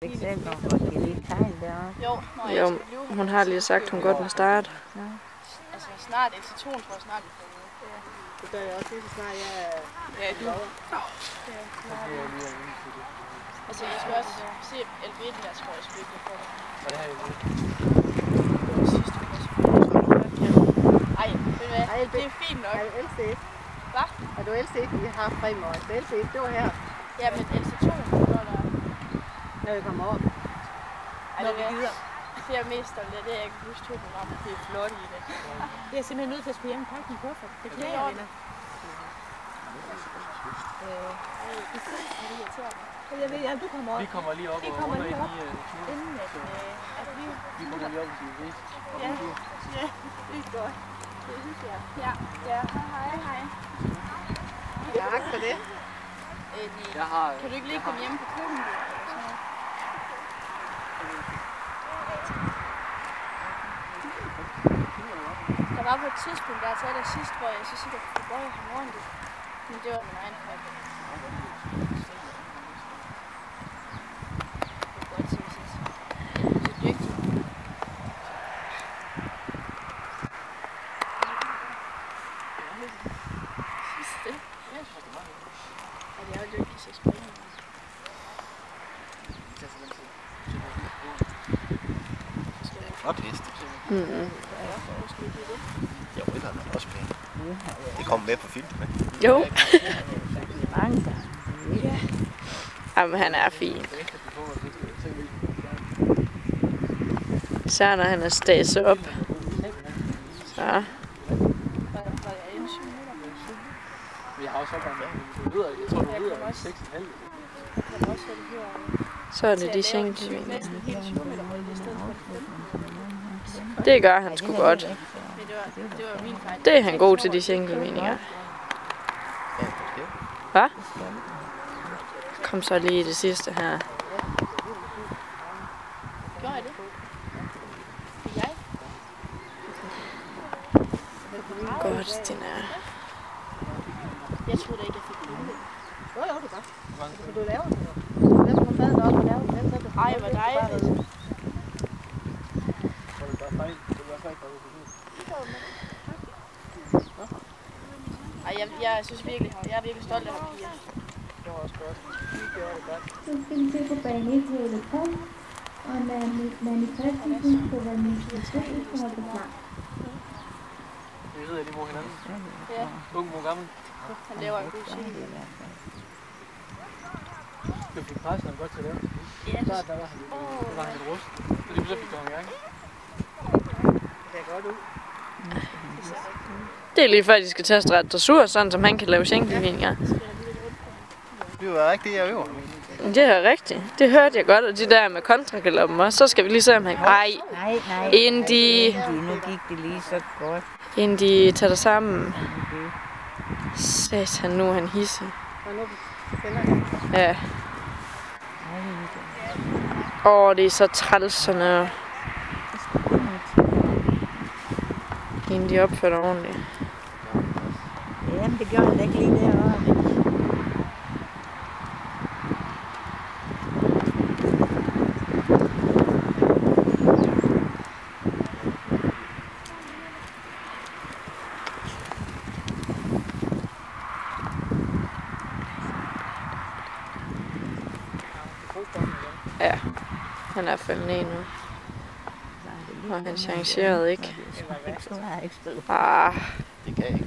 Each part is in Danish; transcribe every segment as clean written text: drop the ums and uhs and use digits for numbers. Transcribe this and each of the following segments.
Eksempler, hvor de lige tegn deroppe. Jo, hun har lige sagt, hun godt må starte. Ja. Altså snart, LC2'en tror jeg snart, vi får noget. Ja. Det gør jeg også lige så snart jeg er... Ja, du. Ja, altså jeg skal også se LB1 der, tror jeg selvfølgelig, jeg får det. Og det har jeg jo Ej, ved du hvad? Det er fint nok. Er du LC? Hvad? Er du LC, vi har fremover? LC, det var her. Ja, men LC2'en, når vi kommer op. Når vi gider. Det er mest om det, jeg kan huske 2 programmer. Det er flot i det. Jeg er simpelthen nødt til at skulle hjem og pakke min kuffert. Det kan jeg, venner. Jeg ved, at du kommer op. Vi kommer lige op og runder ind i turen. Inden at Vi kommer lige op og siger vist. Ja, det er godt. Det synes jeg. Ja, hej. Tak for det. Kan du ikke lige komme hjem på klubben? Der var på et tidspunkt, der taget der sidst, hvor jeg så sikkert kunne bøje ham ordentligt. Men det var min egen fejl. Det er godt, synes jeg. Du er dygtig. Synes du det? Ja, jeg synes det er meget godt. Og det er jo dygtig til at springe. Flot hest. Jo, det er også pænt. Det kommer med på film, med. Jo. Mange gange. Ja. Jamen, han er fin. Så når han er stæset op. Så. Vi har også opvarmet. Jeg tror, du lyder 6,5. Så er det de sengeklinger. Det gør han sgu godt. Det er han god til, de sengeklinger. Hvad? Kom så lige i det sidste her. Gjorde jeg det? Jeg? Godt, Stina. Jeg troede ikke, jeg fik det. Jo, det er godt. Men du laver det jo. Hvem har fadet op og lavet den? Ej, hvor dejligt. Ej, jeg synes virkelig, jeg er virkelig stolt af ham, Pia. Det var også godt. Vi gjorde det godt. Så skal vi se på bane 1 til telefon, og manifesten skal være manifestation for at klar. Vi hedder lige mod hinanden. Ja. Ung mod gammel. Han laver en god scene. Du fik pressen godt til det. Ja, Der var han lidt rust. Så lige pludselig fik du ham i gang. Det ser godt ud. Det er lige før, de skal teste ret dressur, sådan som han kan lave sengeklinger. Det var rigtigt, jeg øver. Det er rigtigt. Det hørte jeg godt, og de der med kontrakaloppen også. Så skal vi lige se, om han... Nej. Inden de... Nu gik det lige så godt. Inden de tager det sammen. Satan, nu er han hissig. Ja. Det er så træls sådan noget. Inden de opfører ordentligt. Jamen, det gjorde han da ikke lige derovre. Ja, han er faldet ned nu. Og han chancerede ikke. Det kan jeg ikke.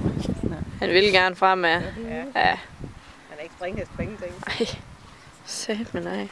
Han ville gerne fremad. Ja. Han er ikke springhest på ingenting. Ej, sæt med nej.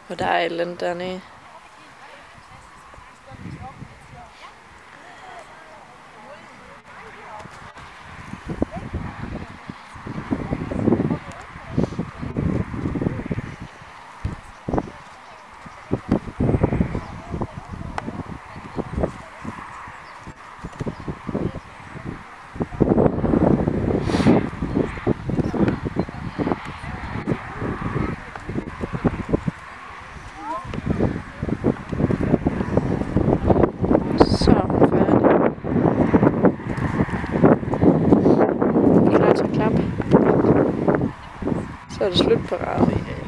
Og der er et eller andet dernede. knap. Så er det slut på raden.